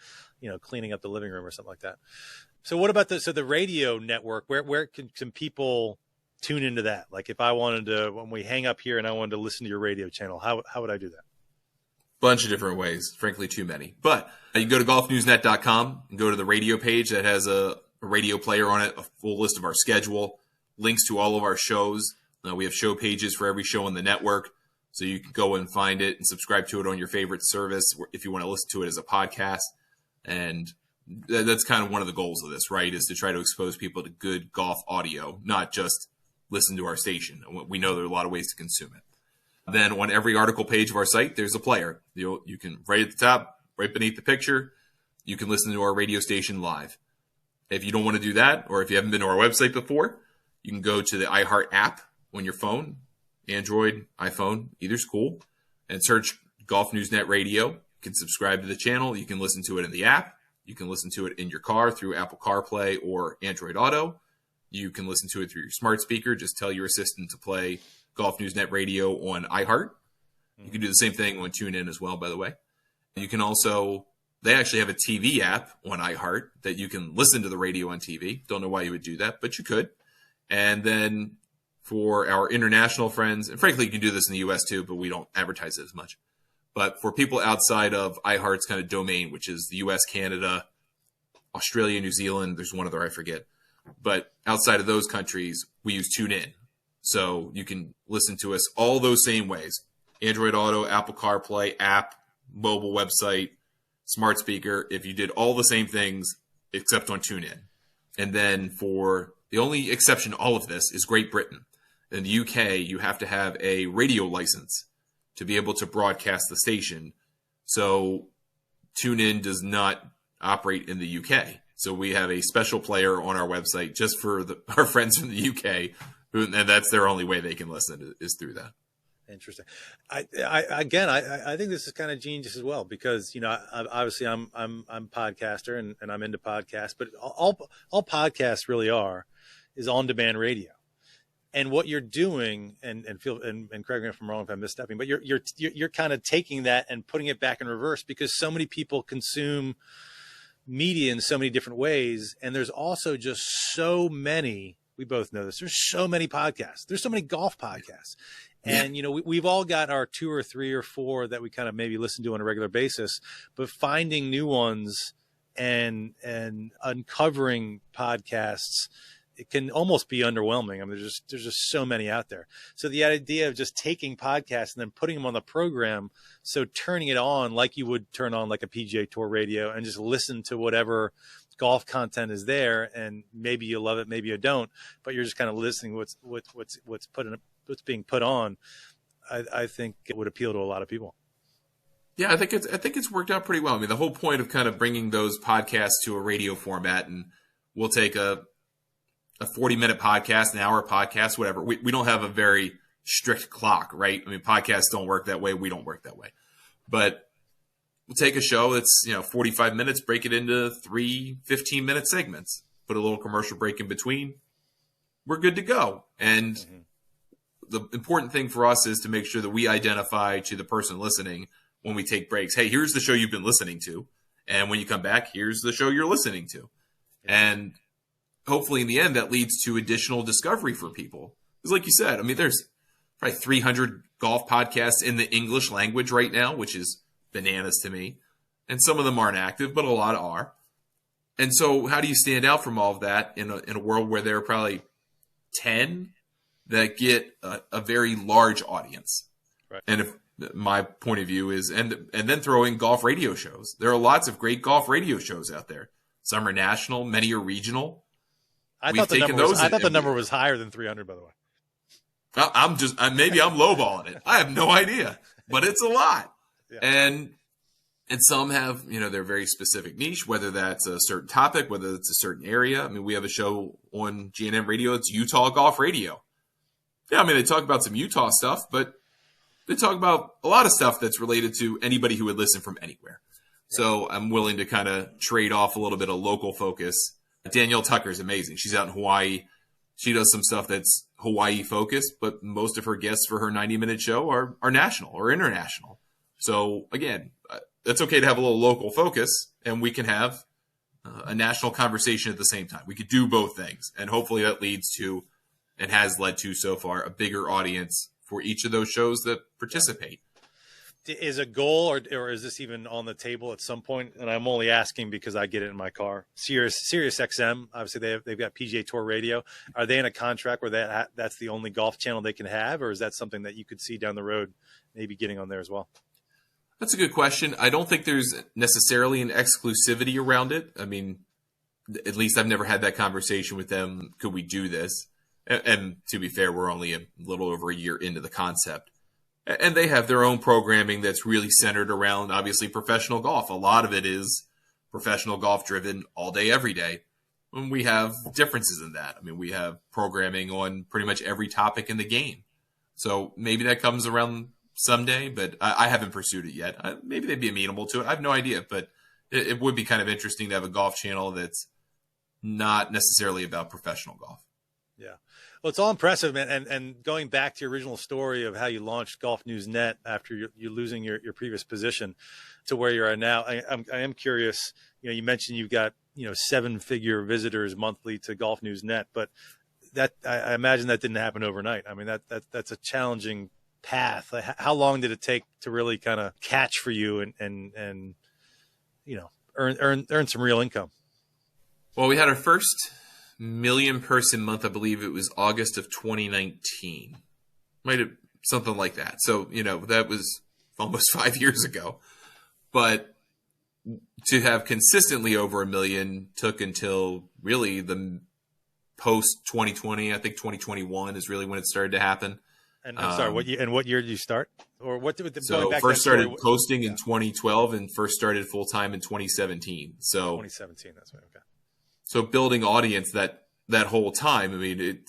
cleaning up the living room or something like that. So what about the radio network? Where can people tune into that? Like if I wanted to, when we hang up here and I wanted to listen to your radio channel, how would I do that? Bunch of different ways, frankly, too many. But you can go to golfnewsnet.com and go to the radio page that has a radio player on it, a full list of our schedule, links to all of our shows. We have show pages for every show on the network, so you can go and find it and subscribe to it on your favorite service if you want to listen to it as a podcast. And that's kind of one of the goals of this, right, is to try to expose people to good golf audio, not just listen to our station. We know there are a lot of ways to consume it. Then on every article page of our site, there's a player. You can, right at the top, right beneath the picture, you can listen to our radio station live. If you don't want to do that, or if you haven't been to our website before, you can go to the iHeart app on your phone, Android, iPhone, either's cool, and search Golf News Net Radio. You can subscribe to the channel. You can listen to it in the app. You can listen to it in your car through Apple CarPlay or Android Auto. You can listen to it through your smart speaker. Just tell your assistant to play Golf News Net Radio on iHeart. You can do the same thing on TuneIn as well, by the way. You can also, they actually have a TV app on iHeart that you can listen to the radio on TV. Don't know why you would do that, but you could. And then for our international friends, and frankly, you can do this in the U.S. too, but we don't advertise it as much. But for people outside of iHeart's kind of domain, which is the U.S., Canada, Australia, New Zealand, there's one other I forget. But outside of those countries, we use TuneIn. So you can listen to us all those same ways. Android Auto, Apple CarPlay, app, mobile website, smart speaker. If you did all the same things except on TuneIn. And then for the only exception to all of this is Great Britain. In the UK, you have to have a radio license to be able to broadcast the station. So TuneIn does not operate in the UK. So we have a special player on our website just for our friends from the UK, and that's their only way they can listen is through that. Interesting. I think this is kind of genius as well because obviously I'm a podcaster and I'm into podcasts, but all podcasts really are is on demand radio. And what you're doing, and correct me if I'm wrong if I'm misstepping, but you're kind of taking that and putting it back in reverse because so many people consume media in so many different ways. And there's also just so many, we both know this, there's so many podcasts. There's so many golf podcasts. And, we've all got our 2 or 3 or 4 that we kind of maybe listen to on a regular basis, but finding new ones and uncovering podcasts, it can almost be underwhelming. I mean, there's just so many out there. So the idea of just taking podcasts and then putting them on the program, so turning it on like you would turn on like a PGA Tour radio and just listen to whatever golf content is there, and maybe you love it, maybe you don't, but you're just kind of listening what's being put on. I think it would appeal to a lot of people. Yeah, I think it's worked out pretty well. I mean, the whole point of kind of bringing those podcasts to a radio format, and we'll take a 40-minute podcast, an hour podcast, whatever. We don't have a very strict clock, right? I mean, podcasts don't work that way. We don't work that way. But we'll take a show that's, 45 minutes, break it into 3 15-minute segments, put a little commercial break in between. We're good to go. And the important thing for us is to make sure that we identify to the person listening when we take breaks, hey, here's the show you've been listening to. And when you come back, here's the show you're listening to. And hopefully in the end, that leads to additional discovery for people. Because like you said, I mean, there's probably 300 golf podcasts in the English language right now, which is bananas to me. And some of them aren't active, but a lot are. And so how do you stand out from all of that in a world where there are probably 10 that get a very large audience? Right. And if my point of view is, and then throw in golf radio shows. There are lots of great golf radio shows out there. Some are national, many are regional. I thought the number was higher than 300, by the way. Maybe I'm lowballing it. I have no idea, but it's a lot. Yeah. And some have, their very specific niche, whether that's a certain topic, whether it's a certain area. I mean, we have a show on GNM Radio. It's Utah Golf Radio. Yeah, I mean, they talk about some Utah stuff, but they talk about a lot of stuff that's related to anybody who would listen from anywhere. So I'm willing to kind of trade off a little bit of local focus. Danielle Tucker is amazing. She's out in Hawaii. She does some stuff that's Hawaii focused, but most of her guests for her 90-minute show are national or international. So again, it's okay to have a little local focus, and we can have a national conversation at the same time. We could do both things, and hopefully that leads to, and has led to so far, a bigger audience for each of those shows that participate. Is a goal, or is this even on the table at some point? And I'm only asking because I get it in my car. Sirius XM, obviously they've got PGA Tour Radio. Are they in a contract where that's the only golf channel they can have, or is that something that you could see down the road, maybe getting on there as well? That's a good question. I don't think there's necessarily an exclusivity around it. I mean, at least I've never had that conversation with them. Could we do this? And to be fair, we're only a little over a year into the concept. And they have their own programming that's really centered around, obviously, professional golf. A lot of it is professional golf driven all day, every day. And we have differences in that. I mean, we have programming on pretty much every topic in the game. So maybe that comes around someday, but I haven't pursued it yet. Maybe they'd be amenable to it. I have no idea, but it would be kind of interesting to have a golf channel that's not necessarily about professional golf. Yeah. Well, it's all impressive, man. And going back to your original story of how you launched Golf News Net after you losing your previous position to where you are now, I am curious. You mentioned you've got 7-figure visitors monthly to Golf News Net, but that I imagine that didn't happen overnight. I mean that's a challenging path. How long did it take to really kind of catch for you and earn some real income? Well, we had our first million-person month, I believe it was August of 2019. Might have something like that. So, that was almost 5 years ago. But to have consistently over 1 million took until really the post-2020. I think 2021 is really when it started to happen. And I'm sorry, what year did you start? Or what did so first started posting in 2012 and first started full-time in 2017. So 2017, that's right, okay. So building audience that whole time, I mean,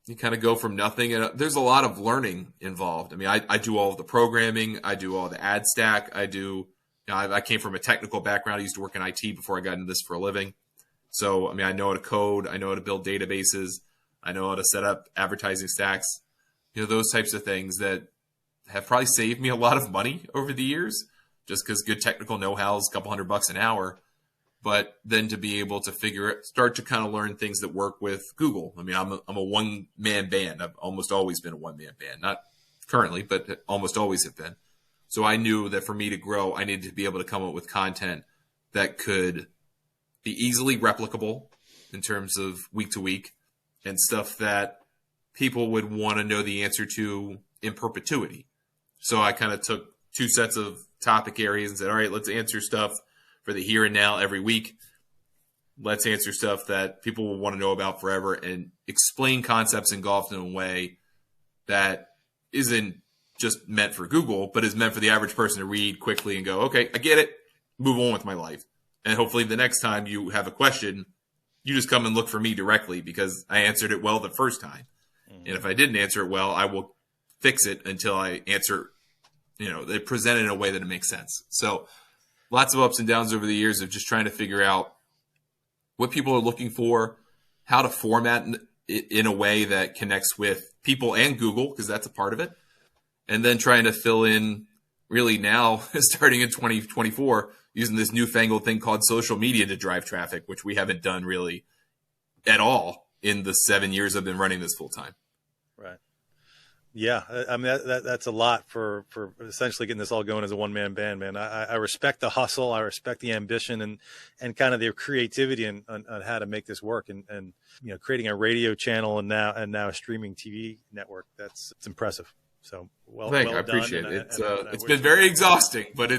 you kind of go from nothing, and there's a lot of learning involved. I mean, I do all of the programming, I do all the ad stack, I came from a technical background. I used to work in IT before I got into this for a living. So, I mean, I know how to code, I know how to build databases, I know how to set up advertising stacks, those types of things that have probably saved me a lot of money over the years, just because good technical know-how is a couple $100 an hour. but then to be able to start to kind of learn things that work with Google. I mean, I'm a one-man band. I've almost always been a one-man band, not currently, but almost always have been. So I knew that for me to grow, I needed to be able to come up with content that could be easily replicable in terms of week to week, and stuff that people would want to know the answer to in perpetuity. So I kind of took two sets of topic areas and said, all right, let's answer stuff for the here and now every week. Let's answer stuff that people will want to know about forever, and explain concepts in golf in a way that isn't just meant for Google, but is meant for the average person to read quickly and go, okay, I get it, move on with my life. And hopefully the next time you have a question, you just come and look for me directly because I answered it well the first time. Mm-hmm. And if I didn't answer it well, I will fix it until I answer, they present it in a way that it makes sense. So lots of ups and downs over the years of just trying to figure out what people are looking for, how to format it in a way that connects with people and Google, because that's a part of it. And then trying to fill in really now, starting in 2024, using this newfangled thing called social media to drive traffic, which we haven't done really at all in the 7 years I've been running this full time. Right. Yeah. I mean, that's a lot for essentially getting this all going as a one-man band, man. I respect the hustle. I respect the ambition and kind of the creativity on how to make this work, and creating a radio channel and now a streaming TV network. It's impressive. So I appreciate it. It's been very exhausting, but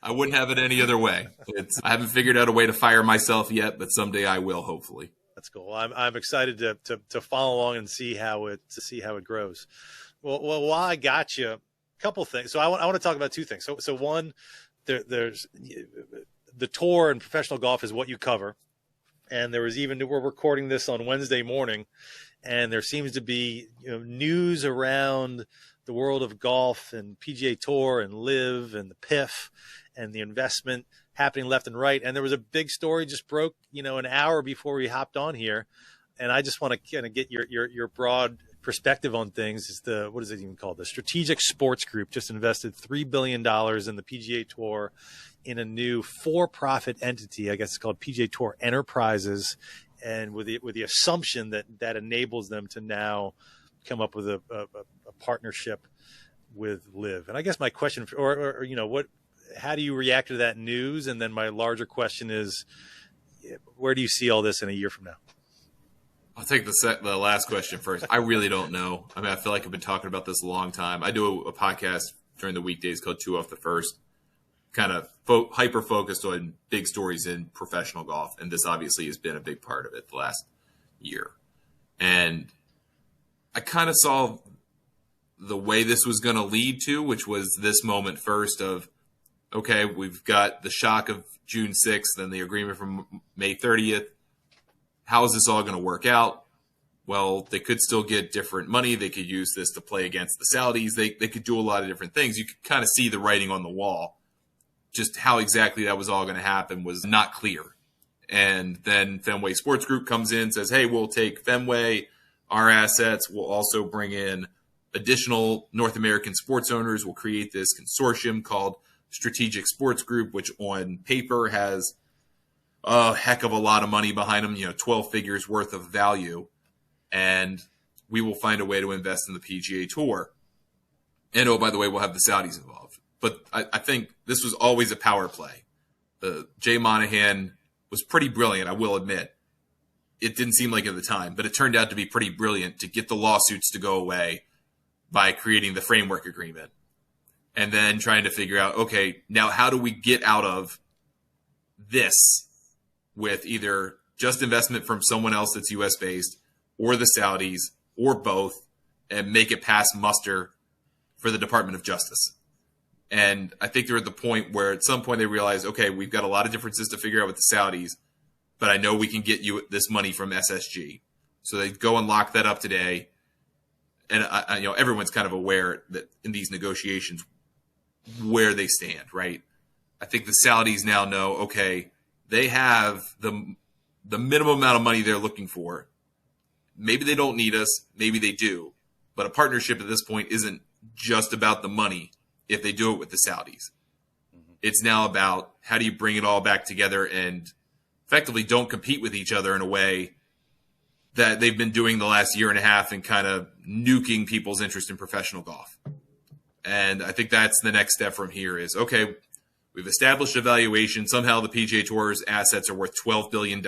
I wouldn't have it any other way. I haven't figured out a way to fire myself yet, but someday I will, hopefully. That's cool. I'm excited to follow along and see how it grows. Well, while I got you, a couple things. So I want to talk about two things. So one, there's the tour and professional golf is what you cover, and we're recording this on Wednesday morning, and there seems to be news around the world of golf and PGA Tour and Live and the PIF and the investment happening left and right. And there was a big story just broke, an hour before we hopped on here. And I just want to kind of get your broad perspective on things. What is it even called? The Strategic Sports Group just invested $3 billion in the PGA Tour in a new for-profit entity. I guess it's called PGA Tour Enterprises. And with the assumption that enables them to now come up with a partnership with Live. And I guess my question, how do you react to that news? And then my larger question is, where do you see all this in a year from now? I'll take the last question first. I really don't know. I mean, I feel like I've been talking about this a long time. I do a podcast during the weekdays called Two Off the First, kind of hyper-focused on big stories in professional golf. And this obviously has been a big part of it the last year. And I kind of saw the way this was going to lead to, which was this moment first of, okay, we've got the shock of June 6th and the agreement from May 30th. How is this all going to work out? Well, they could still get different money. They could use this to play against the Saudis. They could do a lot of different things. You could kind of see the writing on the wall. Just how exactly that was all going to happen was not clear. And then Fenway Sports Group comes in, says, hey, we'll take Fenway, our assets. We'll also bring in additional North American sports owners. We'll create this consortium called Strategic Sports Group, which on paper has a heck of a lot of money behind them, 12 figures worth of value. And we will find a way to invest in the PGA Tour. And, oh, by the way, we'll have the Saudis involved. But I think this was always a power play. Jay Monahan was pretty brilliant, I will admit. It didn't seem like it at the time, but it turned out to be pretty brilliant to get the lawsuits to go away by creating the framework agreement. And then trying to figure out, okay, now how do we get out of this with either just investment from someone else that's U.S.-based or the Saudis or both, and make it pass muster for the Department of Justice. And I think they're at the point where at some point they realize, okay, we've got a lot of differences to figure out with the Saudis, but I know we can get you this money from SSG. So they go and lock that up today. And everyone's kind of aware that in these negotiations where they stand, right? I think the Saudis now know, okay, they have the minimum amount of money they're looking for. Maybe they don't need us. Maybe they do. But a partnership at this point isn't just about the money if they do it with the Saudis. Mm-hmm. It's now about how do you bring it all back together and effectively don't compete with each other in a way that they've been doing the last year and a half and kind of nuking people's interest in professional golf. And I think that's the next step from here is, okay, we've established a valuation. Somehow the PGA Tour's assets are worth $12 billion.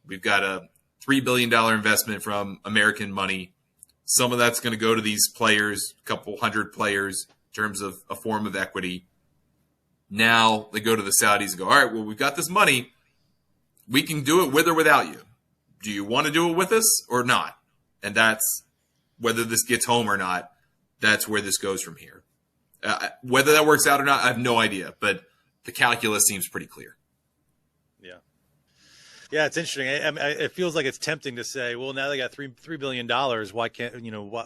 We've got a $3 billion investment from American money. Some of that's going to go to these players, a couple hundred players, in terms of a form of equity. Now they go to the Saudis and go, all right, well, we've got this money. We can do it with or without you. Do you want to do it with us or not? And that's whether this gets home or not. That's where this goes from here. Whether that works out or not, I have no idea. But the calculus seems pretty clear. Yeah. Yeah, it's interesting. It feels like it's tempting to say, well, now they got $3 billion. Why can't,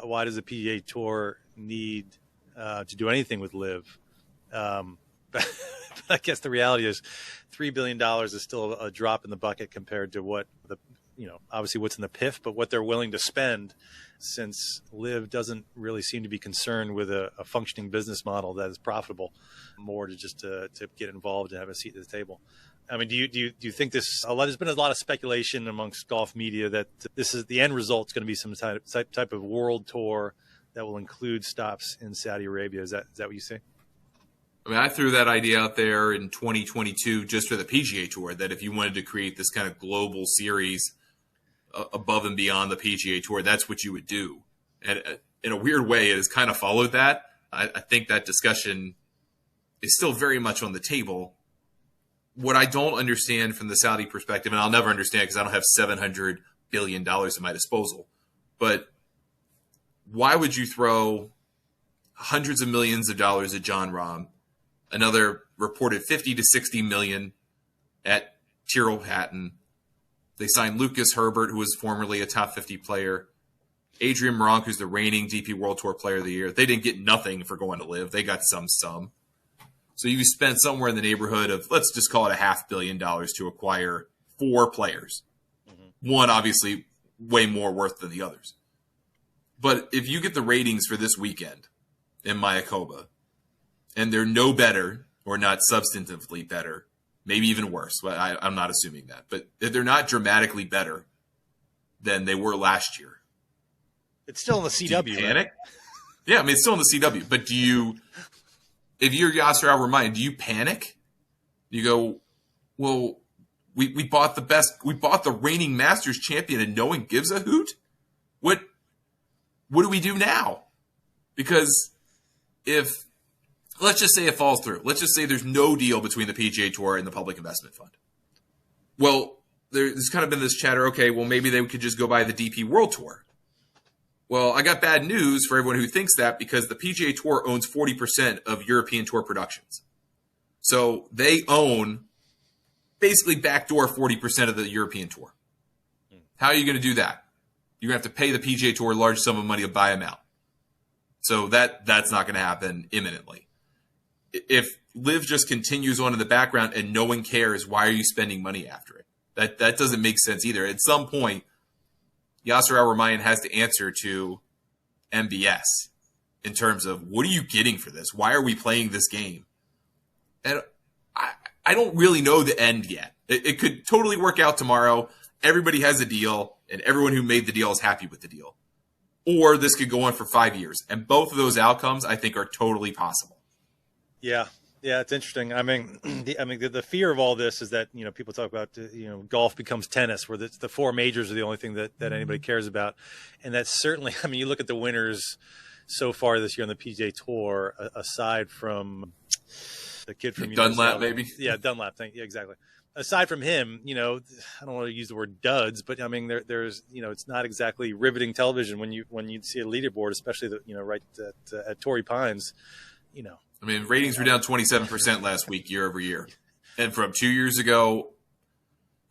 why does the PGA Tour need to do anything with LIV? But I guess the reality is $3 billion is still a drop in the bucket compared to what obviously what's in the PIF, but what they're willing to spend, since LIV doesn't really seem to be concerned with a functioning business model that is profitable, more to just to get involved and have a seat at the table. I mean, do you think there's been a lot of speculation amongst golf media that this is the end result is going to be some type of world tour that will include stops in Saudi Arabia? Is that what you see? I mean, I threw that idea out there in 2022 just for the PGA Tour, that if you wanted to create this kind of global series above and beyond the PGA Tour, that's what you would do. And in a weird way, it has kind of followed that. I think that discussion is still very much on the table. What I don't understand from the Saudi perspective, and I'll never understand because I don't have $700 billion at my disposal, but why would you throw hundreds of millions of dollars at Jon Rahm, another reported 50 to 60 million at Tyrrell Hatton? They signed Lucas Herbert, who was formerly a top 50 player. Adrian Meronk, who's the reigning DP World Tour Player of the Year. They didn't get nothing for going to LIV. They got some. So you spent somewhere in the neighborhood of, let's just call it $500 million to acquire 4 players. Mm-hmm. One, obviously, way more worth than the others. But if you get the ratings for this weekend in Mayakoba, and they're no better or not substantively better, maybe even worse. But I'm not assuming that. But if they're not dramatically better than they were last year. It's still in the CW, do you panic? Right? Yeah, I mean, it's still in the CW. But if you're Yasser Al-Rumayyan, do you panic? You go, well, we bought the reigning Masters champion and no one gives a hoot? What do we do now? Because let's just say it falls through. Let's just say there's no deal between the PGA Tour and the Public Investment Fund. Well, there's kind of been this chatter, okay, well, maybe they could just go buy the DP World Tour. Well, I got bad news for everyone who thinks that, because the PGA Tour owns 40% of European Tour Productions. So they own basically backdoor 40% of the European Tour. How are you going to do that? You're going to have to pay the PGA Tour a large sum of money to buy them out. So that's not going to happen imminently. If LIV just continues on in the background and no one cares, why are you spending money after it? That doesn't make sense either. At some point, Yasser Al-Rumayyan has to answer to MBS in terms of, what are you getting for this? Why are we playing this game? And I don't really know the end yet. It could totally work out tomorrow. Everybody has a deal, and everyone who made the deal is happy with the deal. Or this could go on for 5 years. And both of those outcomes, I think, are totally possible. Yeah, it's interesting. I mean, the fear of all this is that, people talk about, golf becomes tennis, where the 4 majors are the only thing that anybody cares about. And that's certainly, you look at the winners so far this year on the PGA Tour, aside from the kid from Dunlap, maybe? Yeah, Dunlap. Yeah, exactly. Aside from him, I don't want to use the word duds, but there's, it's not exactly riveting television when you see a leaderboard, especially right at Torrey Pines, ratings were down 27% last week, year over year. And from 2 years ago,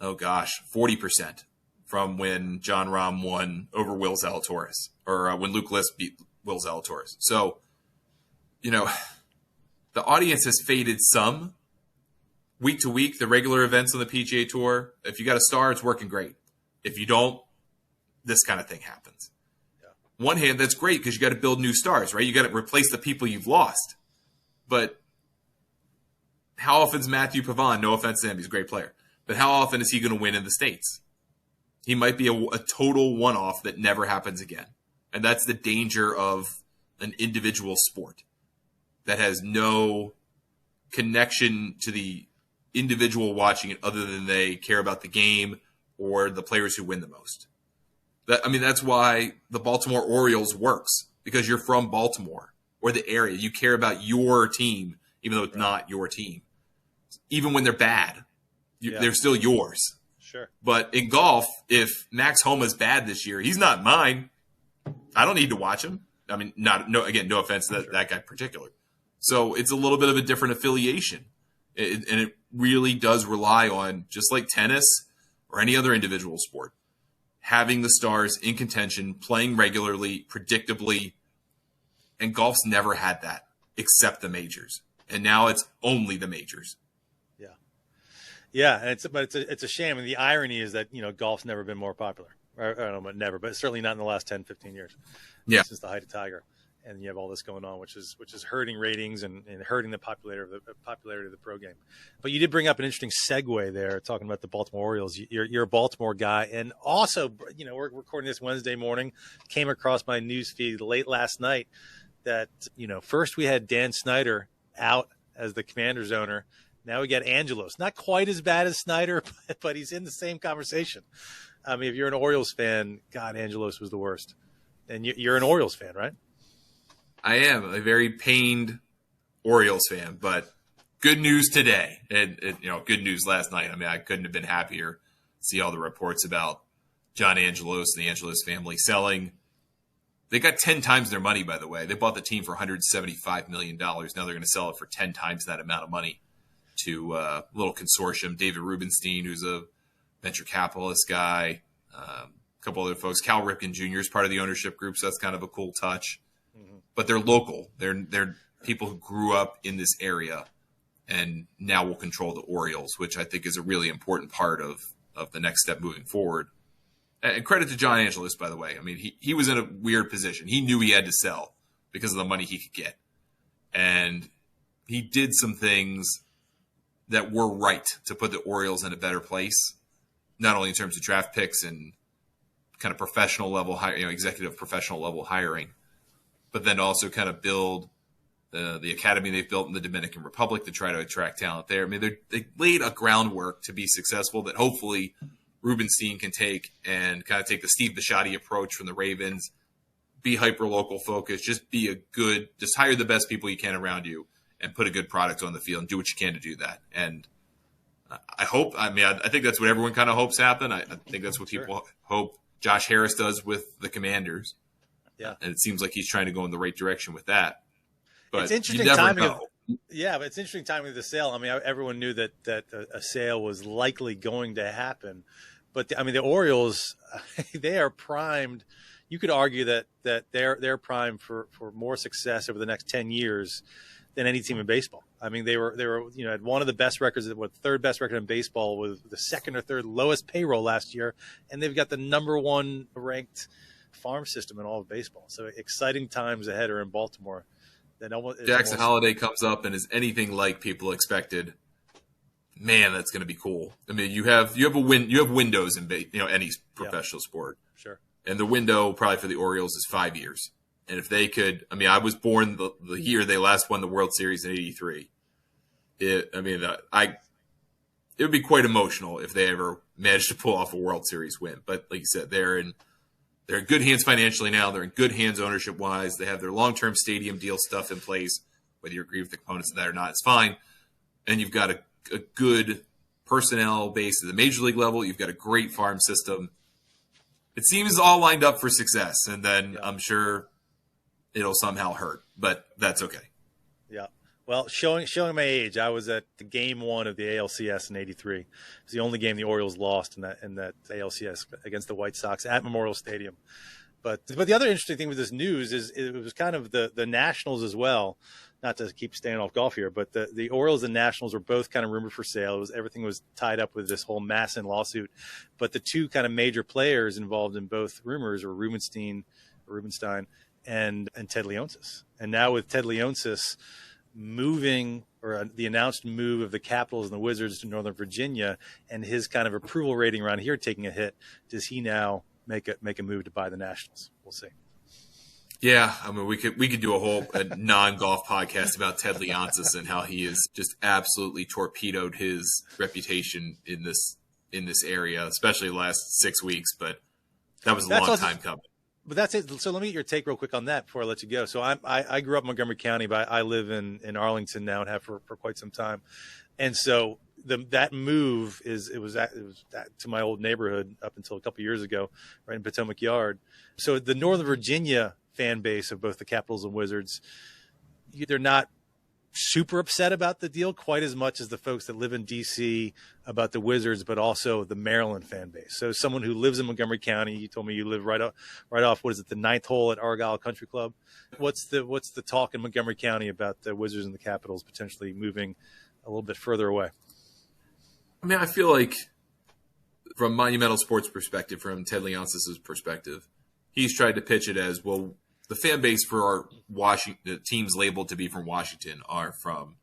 40% from when Jon Rahm won over Will Zalatoris, or when Luke List beat Will Zalatoris. So, the audience has faded some. Week to week, the regular events on the PGA Tour, if you got a star, it's working great. If you don't, this kind of thing happens. Yeah. One hand, that's great because you got to build new stars, right? You got to replace the people you've lost. But how often is Matthew Pavon, no offense to him, he's a great player, But how often is he going to win in the States? He might be a total one-off that never happens again. And that's the danger of an individual sport that has no connection to the individual watching it other than they care about the game or the players who win the most. That's why the Baltimore Orioles works, because you're from Baltimore or the area. You care about your team, even though it's not your team. Even when they're bad, they're still yours. Sure. But in golf, if Max Homa's bad this year, he's not mine. I don't need to watch him. No offense to that guy in particular. So it's a little bit of a different affiliation. And it really does rely on, just like tennis or any other individual sport, having the stars in contention, playing regularly, predictably. And golf's never had that except the majors. And now it's only the majors. Yeah, and it's a shame. And the irony is that, golf's never been more popular. I don't know about never, but certainly not in the last 10, 15 years. Yeah. Since the height of Tiger. And you have all this going on, which is hurting ratings and hurting the popularity of the pro game. But you did bring up an interesting segue there, talking about the Baltimore Orioles. You're a Baltimore guy, and also, we're recording this Wednesday morning. Came across my news feed late last night that first we had Dan Snyder out as the Commanders owner. Now we got Angelos. Not quite as bad as Snyder, but he's in the same conversation. If you're an Orioles fan, God, Angelos was the worst. And you're an Orioles fan, right? I am a very pained Orioles fan, but good news today. And good news last night. I couldn't have been happier to see all the reports about John Angelos and the Angelos family selling. They got 10 times their money, by the way. They bought the team for $175 million. Now they're going to sell it for 10 times that amount of money to a little consortium. David Rubenstein, who's a venture capitalist guy, a couple other folks. Cal Ripken Jr. is part of the ownership group, so that's kind of a cool touch. Mm-hmm. But they're local. They're people who grew up in this area and now will control the Orioles, which I think is a really important part of the next step moving forward. And credit to John Angelos, by the way. He was in a weird position. He knew he had to sell because of the money he could get. And he did some things that were right to put the Orioles in a better place, not only in terms of draft picks and kind of professional level, executive professional level hiring, but then also kind of build the academy they've built in the Dominican Republic to try to attract talent there. They laid a groundwork to be successful that hopefully Rubenstein can take and kind of take the Steve Bisciotti approach from the Ravens, be hyper-local focused, just hire the best people you can around you and put a good product on the field and do what you can to do that. And I hope, I think that's what everyone kind of hopes happen. I think that's what people hope Josh Harris does with the Commanders. Yeah. And it seems like he's trying to go in the right direction with that. But it's interesting timing. But it's interesting timing of the sale. Everyone knew that a sale was likely going to happen. But the Orioles, they are primed. You could argue that they're primed for more success over the next 10 years than any team in baseball. They were had one of the best records, third best record in baseball, with the second or third lowest payroll last year, and they've got the number one ranked farm system in all of baseball. So exciting times ahead are in Baltimore. Jackson Holliday comes up and is anything like people expected. Man, that's going to be cool. You have windows in any professional sport. Sure. And the window probably for the Orioles is 5 years. And if they could, I was born the year they last won the World Series in '83. It would be quite emotional if they ever managed to pull off a World Series win. But like you said, they're in good hands financially now. They're in good hands ownership wise. They have their long-term stadium deal stuff in place. Whether you agree with the components of that or not, it's fine. And you've got a good personnel base at the major league level. You've got a great farm system. It seems all lined up for success. And then I'm sure it'll somehow hurt, but that's okay. Yeah. Well, showing my age, I was at the game 1 of the ALCS in '83. It was the only game the Orioles lost in that ALCS against the White Sox at Memorial Stadium. But the other interesting thing with this news is it was kind of the Nationals as well. Not to keep staying off golf here, but the Orioles and Nationals were both kind of rumored for sale. Everything was tied up with this whole Masson lawsuit. But the two kind of major players involved in both rumors were Rubenstein and Ted Leonsis. And now with Ted Leonsis moving or the announced move of the Capitals and the Wizards to Northern Virginia, and his kind of approval rating around here taking a hit, does he now make a move to buy the Nationals? We'll see. Yeah, I mean, we could do a whole non-golf podcast about Ted Leonsis and how he has just absolutely torpedoed his reputation in this area, especially the last 6 weeks. But that was a long time coming. But that's it. So let me get your take real quick on that before I let you go. So I grew up in Montgomery County, but I live in Arlington now and have for quite some time. And so that move was to my old neighborhood up until a couple years ago, right in Potomac Yard. So the Northern Virginia fan base of both the Capitals and Wizards, they're not super upset about the deal quite as much as the folks that live in DC about the Wizards, but also the Maryland fan base. So someone who lives in Montgomery County, you told me you live right off, what is it, the 9th hole at Argyle Country Club? What's the talk in Montgomery County about the Wizards and the Capitals potentially moving a little bit further away? I mean, I feel like from Monumental Sports' perspective, from Ted Leonsis' perspective, he's tried to pitch it as, well, the fan base for our the teams labeled to be from Washington are from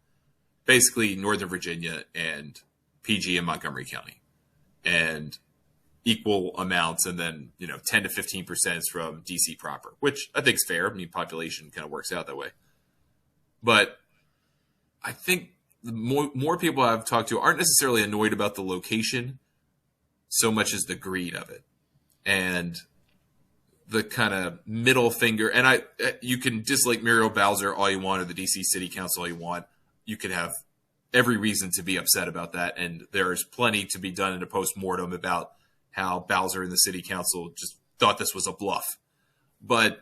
basically Northern Virginia and PG and Montgomery County, and equal amounts, and then 10 to 15% is from DC proper, which I think is fair. I mean, population kind of works out that way. But I think the more people I've talked to aren't necessarily annoyed about the location so much as the greed of it, and the kind of middle finger. And you can dislike Muriel Bowser all you want, or the DC City Council all you want. You can have every reason to be upset about that. And there's plenty to be done in a post-mortem about how Bowser and the City Council just thought this was a bluff. But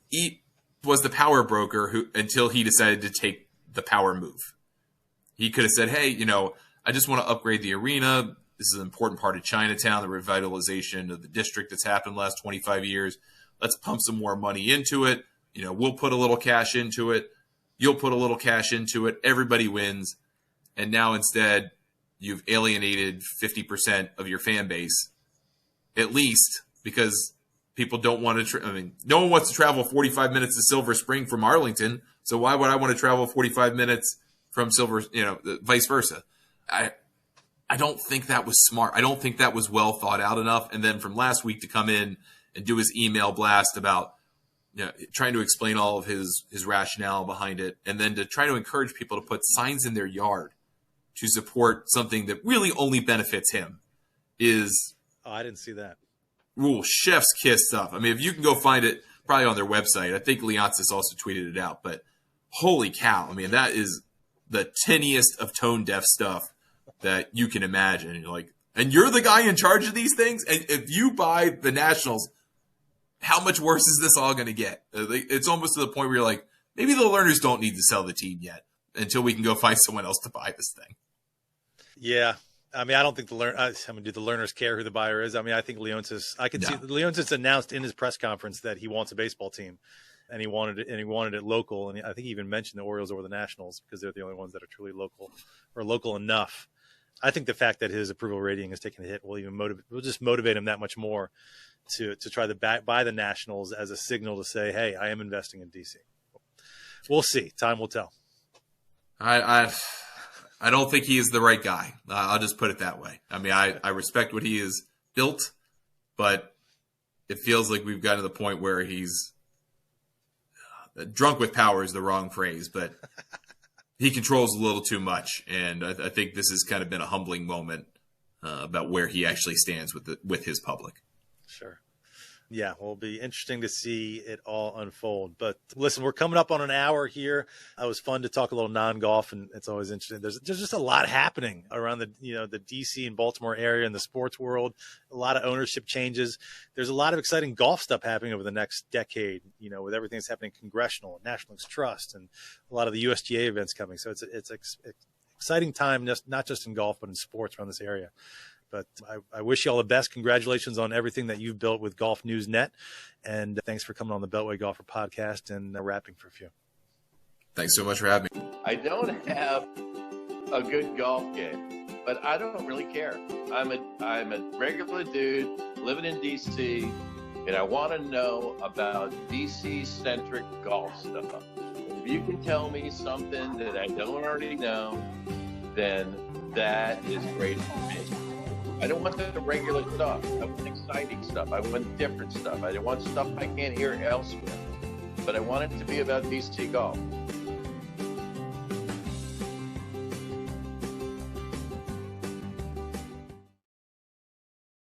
he was the power broker until he decided to take the power move. He could have said, hey, I just want to upgrade the arena. This is an important part of Chinatown, the revitalization of the district that's happened the last 25 years. Let's pump some more money into it. We'll put a little cash into it. You'll put a little cash into it. Everybody wins. And now instead, you've alienated 50% of your fan base, at least, because people don't want to no one wants to travel 45 minutes to Silver Spring from Arlington. So why would I want to travel 45 minutes from vice versa? I don't think that was smart. I don't think that was well thought out enough. And then from last week to come in and do his email blast about trying to explain all of his rationale behind it, and then to try to encourage people to put signs in their yard to support something that really only benefits him is... Oh, I didn't see that. Chef's kiss stuff. I mean, if you can go find it, probably on their website. I think Leonsis also tweeted it out. But holy cow. I mean, that is the tinniest of tone-deaf stuff that you can imagine. And you're the guy in charge of these things? And if you buy the Nationals, how much worse is this all going to get? It's almost to the point where you're like, maybe the Lerners don't need to sell the team yet until we can go find someone else to buy this thing. Yeah. I mean, I don't think do the Lerners care who the buyer is? I mean, I think Leonsis, see Leonsis announced in his press conference that he wants a baseball team, and he wanted it local. And I think he even mentioned the Orioles over the Nationals because they're the only ones that are truly local or local enough. I think the fact that his approval rating has taken a hit will just motivate him that much more to try to buy the Nationals as a signal to say, hey, I am investing in DC. We'll see. Time will tell. I don't think he is the right guy. I'll just put it that way. I mean, I respect what he has built, but it feels like we've gotten to the point where he's drunk with power is the wrong phrase, but he controls a little too much. And I think this has kind of been a humbling moment about where he actually stands with his public. Sure. Yeah, well, it'll be interesting to see it all unfold. But listen, we're coming up on an hour here. It was fun to talk a little non-golf, and it's always interesting. There's just a lot happening around the DC and Baltimore area in the sports world. A lot of ownership changes. There's a lot of exciting golf stuff happening over the next decade. With everything that's happening congressional, National Trust, and a lot of the USGA events coming. So it's an exciting time, not just in golf, but in sports around this area. But I wish you all the best. Congratulations on everything that you've built with Golf News Net. And thanks for coming on the Beltway Golfer podcast and rapping for a few. Thanks so much for having me. I don't have a good golf game, but I don't really care. I'm a regular dude living in DC, and I want to know about DC-centric golf stuff. you can tell me something that I don't already know, then that is great for me. I don't want the regular stuff. I want exciting stuff. I want different stuff. I don't want stuff I can't hear elsewhere. But I want it to be about DC golf.